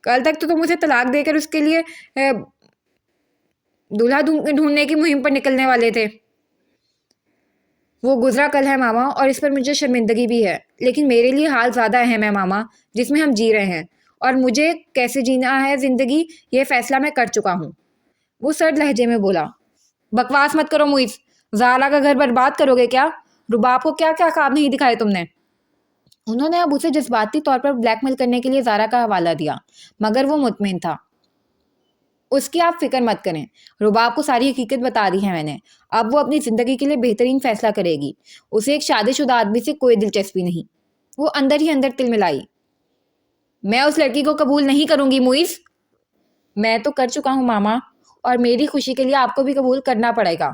کل تک تو تم اسے طلاق دے کر اس کے لیے دولہا ڈھونڈنے کی مہم پر نکلنے والے تھے۔ وہ گزرا کل ہے ماما، اور اس پر مجھے شرمندگی بھی ہے، لیکن میرے لیے حال زیادہ اہم ہے ماما، جس میں ہم جی رہے ہیں، اور مجھے کیسے جینا ہے زندگی یہ فیصلہ میں کر چکا ہوں۔ وہ سرد لہجے میں بولا۔ بکواس مت کرو موئز، زہرا کا گھر برباد کرو گے کیا؟ رباب کو کیا کیا خواب نہیں دکھائے تم نے؟ انہوں نے اب اسے جذباتی طور پر بلیک میل کرنے کے لیے زہرا کا حوالہ دیا، مگر وہ مطمئن تھا۔ اس کی آپ فکر مت کریں، رباب کو ساری حقیقت بتا دی ہے میں نے، اب وہ اپنی زندگی کے لیے بہترین فیصلہ کرے گی، اسے ایک شادی شدہ آدمی سے کوئی دلچسپی نہیں۔ وہ اندر ہی اندر تل ملائی۔ میں اس لڑکی کو قبول نہیں کروں گی موئز۔ میں تو کر چکا ہوں ماما، اور میری خوشی کے لیے آپ کو بھی قبول کرنا پڑے گا،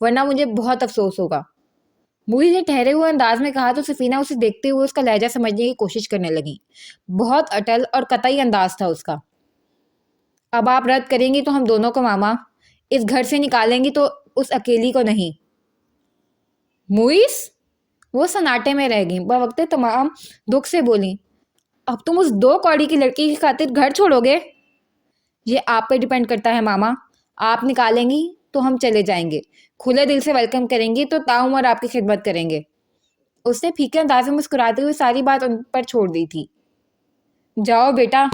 ورنہ مجھے بہت افسوس ہوگا۔ موئز نے ٹھہرے ہوئے انداز میں کہا تو سفینہ اسے دیکھتے ہوئے اس کا لہجہ سمجھنے کی کوشش کرنے لگی۔ بہت اٹل اور قطعی انداز تھا اس کا۔ اب آپ رد کریں گی تو ہم دونوں کو ماما، اس گھر سے نکالیں گی تو اس اکیلی کو نہیں۔ موئز؟ وہ سناٹے میں رہ گئیں، بوقت تمام دکھ سے بولیں، اب تم اس 2 کوڑی کی لڑکی کی خاطر گھر چھوڑو گے؟ یہ آپ پہ ڈیپینڈ کرتا ہے ماما، آپ نکالیں گی تو ہم چلے جائیں گے، کھلے دل سے ویلکم کریں گے تو تاعمر آپ کی خدمت کریں گے۔ اس نے پھیکے انداز میں مسکراتے ہوئے ساری بات ان پر چھوڑ دی تھی۔ جاؤ بیٹا،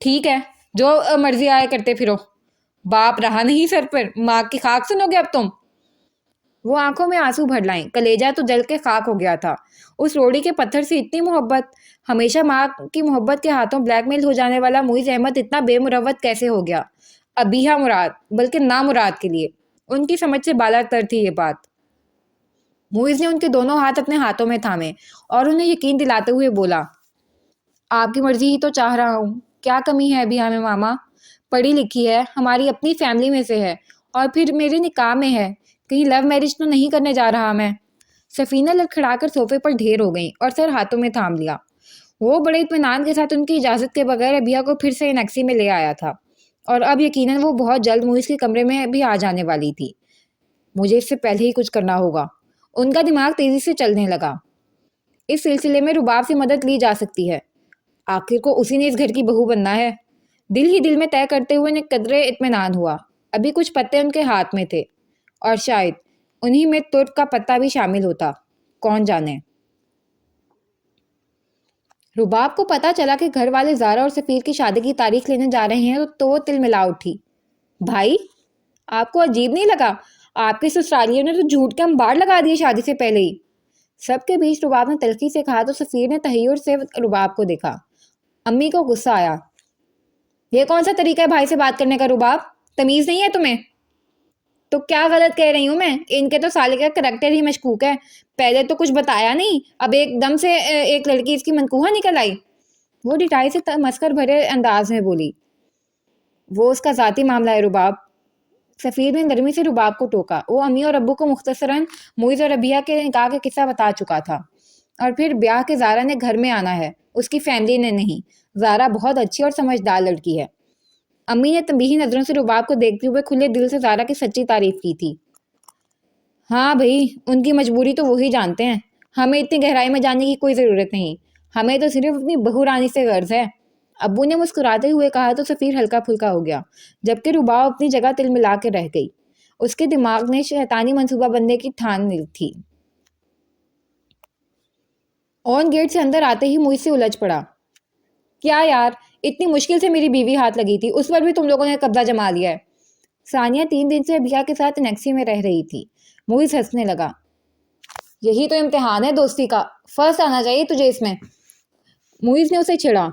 ٹھیک ہے، جو مرضی آئے کرتے پھرو، باپ رہا نہیں سر پر، ماں کی خاک سنو گے اب تم؟ وہ آنکھوں میں آنسو بھر لائیں، کلیجہ تو جل کے خاک ہو گیا تھا۔ اس روڑی کے پتھر سے اتنی محبت، ہمیشہ ماں کی محبت کے ہاتھوں بلیک میل ہو جانے والا موئز احمد اتنا بے مروت کیسے ہو گیا؟ ابیہ مراد، بلکہ نامراد کے لیے، ان کی سمجھ سے بالا تر تھی یہ بات۔ موئز نے ان کے دونوں ہاتھ اپنے ہاتھوں میں تھامے اور انہیں یقین دلاتے ہوئے بولا، آپ کی مرضی ہی تو چاہ رہا ہوں، کیا کمی ہے ابھی ہمیں ماما؟ پڑھی لکھی ہے، ہماری اپنی فیملی میں سے ہے، اور پھر میرے نکاح میں ہے، کہیں لو میرج تو نہیں کرنے جا رہا میں؟ سفینہ لڑکھڑا کر صوفے پر ڈھیر ہو گئیں اور سر ہاتھوں میں تھام لیا۔ وہ بڑے اطمینان کے ساتھ ان کی اجازت کے بغیر ابیہ کو پھر سے انیکسی میں لے آیا تھا، اور اب یقیناً وہ بہت جلد موئز کے کمرے میں بھی آ جانے والی تھی۔ مجھے اس سے پہلے ہی کچھ کرنا ہوگا۔ ان کا دماغ تیزی سے چلنے لگا۔ اس سلسلے میں رباب سے مدد لی جا سکتی ہے، آخر کو اسی نے اس گھر کی بہو بننا ہے۔ دل ہی دل میں طے کرتے ہوئے انہیں قدرے اطمینان ہوا۔ ابھی کچھ پتے ان کے ہاتھ میں تھے، اور شاید انہی میں ترک کا پتا بھی شامل ہوتا، کون جانے۔ رباب کو پتا چلا کہ گھر والے زارا اور سفیر کی شادی کی تاریخ لینے جا رہے ہیں تو وہ تل ملا اٹھی. بھائی آپ کو عجیب نہیں لگا؟ آپ کے سسرالیوں نے تو جھوٹ کے انبار لگا دیے شادی سے پہلے ہی. سب کے بیچ رباب نے تلخی سے کہا تو سفیر نے تحیر سے رباب کو دیکھا. امی کو غصہ آیا. یہ کون سا طریقہ ہے بھائی سے بات کرنے کا رباب؟ تمیز نہیں ہے تمہیں؟ تو کیا غلط کہہ رہی ہوں میں؟ ان کے تو سالے کا کریکٹر ہی مشکوک ہے. پہلے تو کچھ بتایا نہیں، اب ایک دم سے ایک لڑکی اس کی منقوہہ نکل آئی. وہ ڈٹائی سے تمسخر بھرے انداز میں بولی. وہ اس کا ذاتی معاملہ ہے رباب. سفیر نے نرمی سے رباب کو ٹوکا. وہ امی اور ابو کو مختصراً معیز اور ربیہ کے نکاح کا قصہ بتا چکا تھا. اور پھر بیاہ کے زارا نے گھر میں آنا ہے، اس کی فیملی نے نہیں. زارا بہت اچھی اور سمجھدار لڑکی ہے. امی نے تنبیہی نظروں سے رباب کو دیکھتے ہوئے کھلے دل سے زارا کی سچی تعریف کی تھی. ہاں بھائی، ان کی مجبوری تو وہی جانتے ہیں، ہمیں اتنی گہرائی میں جاننے کی کوئی ضرورت نہیں. ہمیں تو صرف اپنی بہو رانی سے غرض ہے. ابو نے مسکراتے ہوئے کہا تو سفیر ہلکا پھلکا ہو گیا، جبکہ رباب اپنی جگہ تل ملا کے رہ گئی. اس کے دماغ میں شیطانی منصوبہ بننے کی ٹھان لی تھی. آن گیٹ سے اندر آتے ہی مجھ سے الجھ پڑا. کیا یار، اتنی مشکل سے میری بیوی ہاتھ لگی تھی، اس پر بھی تم لوگوں نے قبضہ جما لیا ہے. ثانیہ 3 دن سے ابھیا کے ساتھ انیکسی میں رہ رہی تھی. موئز ہنسنے لگا. یہی تو امتحان ہے دوستی کا، فرسٹ آنا چاہیے تجھے اس میں. موئز نے اسے چھڑا.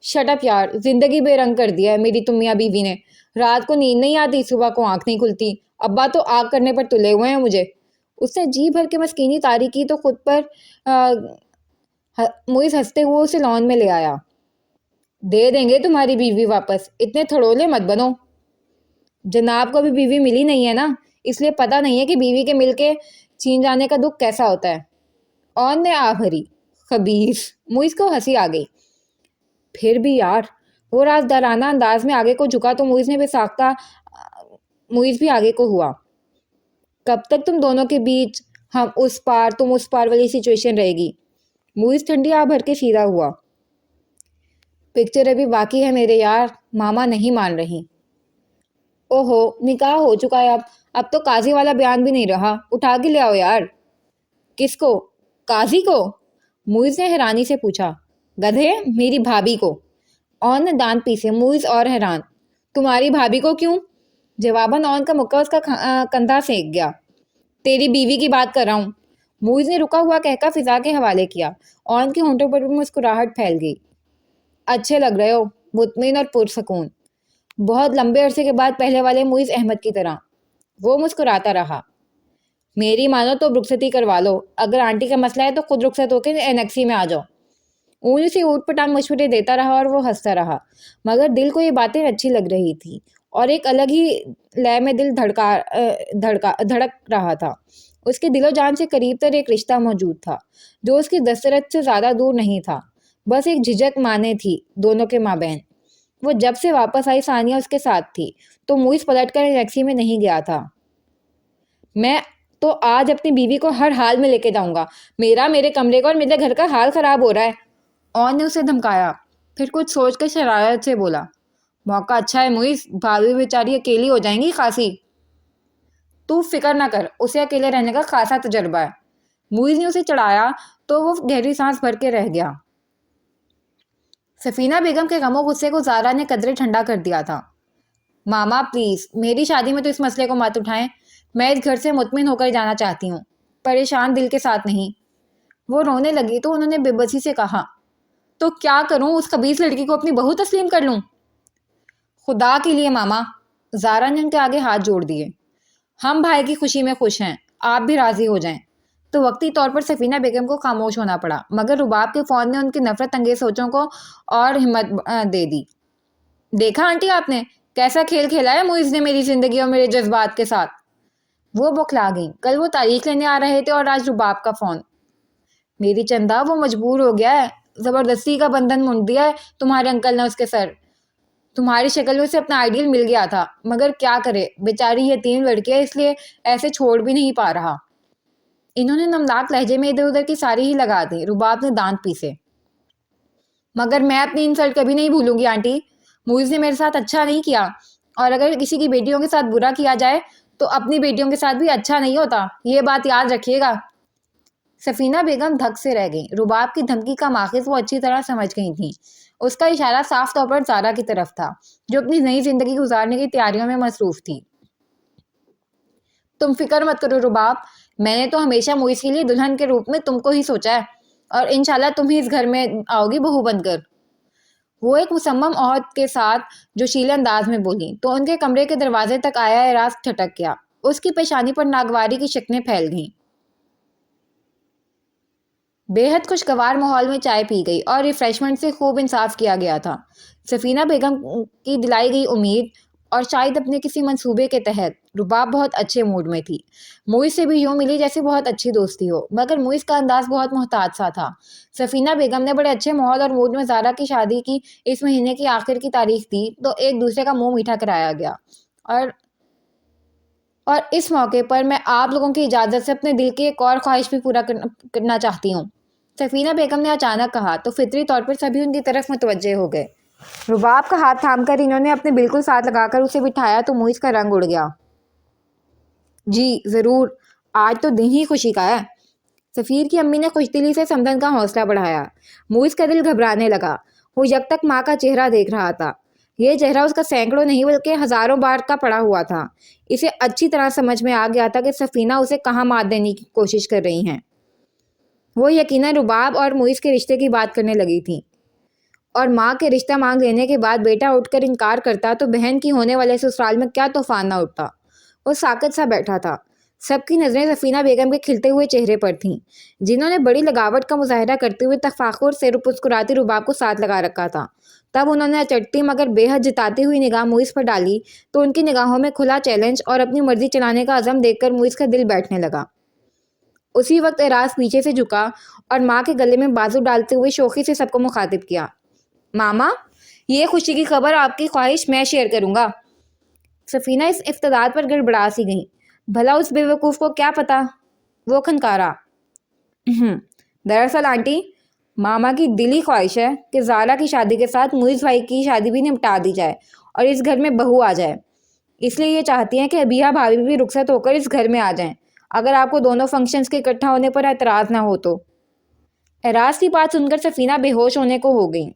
شٹ اپ یار، زندگی بے رنگ کر دیا ہے میری تم میاں بیوی نے. رات کو نیند نہیں آتی، صبح کو آنکھ نہیں کھلتی. ابا تو آگ کرنے پر تلے ہوئے ہیں مجھے. اس نے جی بھر کے مسکینی تاری کی تو خود پر موئز ہنستے ہوئے اسے لان میں لے آیا. دے دیں گے تمہاری بیوی واپس، اتنے تھڑولے مت بنو. جناب کو بھی بیوی ملی نہیں ہے نا، اس لیے پتہ نہیں ہے کہ بیوی کے مل کے چھین جانے کا دکھ کیسا ہوتا ہے. آن نے آ بھری. خبیث. موئز کو ہنسی آ گئی. پھر بھی یار. وہ رازدارانہ انداز میں آگے کو جھکا تو موئز نے بے ساختہ موئز بھی آگے کو ہوا. کب تک تم دونوں کے بیچ ہم اس پار تم اس پار والی سچویشن رہے گی؟ موئز ٹھنڈی آ بھر کے سیدھا ہوا. پکچر ابھی باقی ہے میرے یار، ماما نہیں مان رہی. اوہو، نکاح ہو چکا ہے اب تو قاضی والا بیان بھی نہیں رہا، اٹھا کے لے آؤ یار. کس کو؟ قاضی کو؟ موئز نے حیرانی سے پوچھا. گدھے، میری بھابھی کو. آن نے دانت پیسے. موئز اور حیران. تمہاری بھابھی کو کیوں؟ جواباً آن کا مکہ اس کا کندھا سینک گیا. تیری بیوی کی بات کر رہا ہوں. موئز نے رکا ہوا کہہ کر فضا کے حوالے کیا. آن کے ہونٹوں پر بھی مسکراہٹ پھیل گئی. اچھے لگ رہے ہو، مطمئن اور پرسکون. بہت لمبے عرصے کے بعد پہلے والے موئز احمد کی طرح. وہ مسکراتا رہا. میری مانو تو رخصتی کروا لو، اگر آنٹی کا مسئلہ ہے تو خود رخصت ہو کے انیکسی میں آ جاؤ. اونی سے اوٹ پٹانگ مشورے دیتا رہا اور وہ ہنستا رہا، مگر دل کو یہ باتیں اچھی لگ رہی تھی اور ایک الگ ہی لے میں دل دھڑک رہا تھا. اس کے دل و جان سے قریب تر ایک رشتہ موجود تھا جو اس کی دسترس سے زیادہ دور نہیں تھا، بس ایک جھجک مانے تھی دونوں کے مابین. وہ جب سے واپس آئی ثانیہ اس کے ساتھ تھی تو موئز پلٹ کر ٹیکسی میں نہیں گیا تھا. میں تو آج اپنی بیوی کو ہر حال میں لے کے جاؤں گا، میرے کمرے کا اور میرے گھر کا حال خراب ہو رہا ہے. آن نے اسے دھمکایا، پھر کچھ سوچ کر شرارت سے بولا. موقع اچھا ہے موئز، بھابھی بیچاری اکیلی ہو جائیں گی خاصی. تو فکر نہ کر، اسے اکیلے رہنے کا خاصا تجربہ ہے. موئز نے اسے چڑھایا تو وہ گہری سانس بھر کے رہ گیا. سفینہ بیگم کے غم و غصے کو زارا نے قدرے ٹھنڈا کر دیا تھا. ماما پلیز، میری شادی میں تو اس مسئلے کو مت اٹھائیں. میں اس گھر سے مطمئن ہو کر جانا چاہتی ہوں، پریشان دل کے ساتھ نہیں. وہ رونے لگی تو انہوں نے بے بسی سے کہا. تو کیا کروں، اس خبیث لڑکی کو اپنی بہو تسلیم کر لوں؟ خدا کے لیے ماما. زارا نے ان کے آگے ہاتھ جوڑ دیے. ہم بھائی کی خوشی میں خوش ہیں، آپ بھی راضی ہو جائیں. تو وقتی طور پر سفینہ بیگم کو خاموش ہونا پڑا، مگر رباب کے فون نے ان کی نفرت انگیز سوچوں کو اور ہمت دے دی. دیکھا آنٹی آپ نے کیسا کھیل کھیلا ہے موئز نے میری زندگی اور میرے جذبات کے ساتھ. وہ بکھلا گئی. کل وہ تاریخ لینے آ رہے تھے اور آج رباب کا فون. میری چندہ، وہ مجبور ہو گیا ہے، زبردستی کا بندھن منڈ دیا ہے تمہارے انکل نے اس کے سر. تمہاری شکل میں اسے اپنا آئیڈیل مل گیا تھا، مگر کیا کرے، بیچاری یتیم لڑکی ہے، اس لیے ایسے چھوڑ بھی نہیں پا رہا. انہوں نے نمناک لہجے میں ادھر ادھر کی ساری ہی لگا دی. رباب نے دانت پیسے. مگر میں اپنی انسلٹ کبھی نہیں بھولوں گی آنٹی. موئز نے میرے ساتھ اچھا نہیں کیا، اور اگر کسی کی بیٹیوں کے ساتھ برا کیا جائے تو اپنی بیٹیوں کے ساتھ بھی اچھا نہیں ہوتا، یہ بات یاد رکھیے گا. سفینہ بیگم دھک سے رہ گئیں۔ رباب کی دھمکی کا ماخذ وہ اچھی طرح سمجھ گئی تھیں۔ اس کا اشارہ صاف طور پر زارا کی طرف تھا، جو اپنی نئی زندگی گزارنے کی تیاریوں میں مصروف تھی۔ تم فکر مت کرو رباب، میں نے تو ہمیشہ موئز کے لیے دلہن کے روپ میں تم کو ہی سوچا ہے، اور انشاءاللہ تم ہی اس گھر میں آؤ گی بہو بن کر۔ وہ ایک مصمم عہد کے ساتھ جوشیلے انداز میں بولی تو ان کے کمرے کے دروازے تک آیا اعراز ٹھٹک گیا۔ اس کی پیشانی پر ناگواری کی شکنیں پھیل گئیں۔ بے حد خوشگوار ماحول میں چائے پی گئی اور ریفریشمنٹ سے خوب انصاف کیا گیا تھا۔ سفینہ بیگم کی دلائی گئی امید اور شاید اپنے کسی منصوبے کے تحت رباب بہت اچھے موڈ میں تھی۔ موئز سے بھی یوں ملی جیسے بہت اچھی دوستی ہو، مگر موئز کا انداز بہت محتاط سا تھا۔ سفینہ بیگم نے بڑے اچھے ماحول اور موڈ میں زارا کی شادی کی اس مہینے کی آخر کی تاریخ دی تو ایک دوسرے کا منہ میٹھا کرایا گیا، اور اس موقع پر میں آپ لوگوں کی اجازت سے اپنے دل کی ایک اور خواہش بھی پورا کرنا چاہتی ہوں، سفینہ بیگم نے اچانک کہا تو فطری طور پر سبھی ان کی طرف متوجہ ہو گئے۔ رباب کا ہاتھ تھام کر انہوں نے اپنے بالکل ساتھ لگا کر اسے بٹھایا تو موئز کا رنگ اڑ گیا۔ جی ضرور، آج تو دن ہی خوشی کا ہے۔ سفیر کی امی نے خوش دلی سے سمدن کا حوصلہ بڑھایا۔ موئز کا دل گھبرانے لگا۔ وہ یک تک ماں کا چہرہ دیکھ رہا تھا۔ یہ چہرہ اس کا سینکڑوں نہیں بلکہ ہزاروں بار کا پڑا ہوا تھا۔ اسے اچھی طرح سمجھ میں آ گیا تھا کہ سفینہ اسے کہاں مات دینے کی کوشش کر رہی ہیں۔ وہ یقیناً رباب اور موئز کے رشتے کی بات کرنے لگی تھی، اور ماں کے رشتہ مانگ لینے کے بعد بیٹا اٹھ کر انکار کرتا تو بہن کی ہونے والے سسرال میں کیا طوفان نہ اٹھتا۔ وہ ساکت سا بیٹھا تھا۔ سب کی نظریں سفینہ بیگم کے کھلتے ہوئے چہرے پر تھیں، جنہوں نے بڑی لگاوٹ کا مظاہرہ کرتے ہوئے تفاخر سے مسکراتی رباب کو ساتھ لگا رکھا تھا۔ تب انہوں نے اچٹتی مگر بے حد جتاتی ہوئی نگاہ موئز پر ڈالی تو ان کی نگاہوں میں کھلا چیلنج اور اپنی مرضی چلانے کا عزم دیکھ کر موئز کا دل بیٹھنے لگا۔ اسی وقت اعراز پیچھے سے جھکا اور ماں کے گلے میں بازو ڈالتے ہوئے شوخی سے سب کو مخاطب کیا۔ ماما، یہ خوشی کی خبر آپ کی خواہش میں شیئر کروں گا۔ سفینہ اس افتداد پر گڑبڑا سی گئیں۔ بھلا اس بے وقوف کو کیا پتا؟ وہ کھنکارا۔ دراصل آنٹی، ماما کی دلی خواہش ہے کہ زارا کی شادی کے ساتھ موئز بھائی کی شادی بھی نمٹا دی جائے اور اس گھر میں بہو آ جائے۔ اس لیے یہ چاہتی ہیں کہ ابیہ بھابھی بھی رخصت ہو کر اس گھر میں آ جائیں، اگر آپ کو دونوں فنکشنز کے اکٹھا ہونے پر اعتراض نہ ہو تو۔ اعراز کی بات سن کر سفینہ بے ہوش ہونے کو ہو گئی۔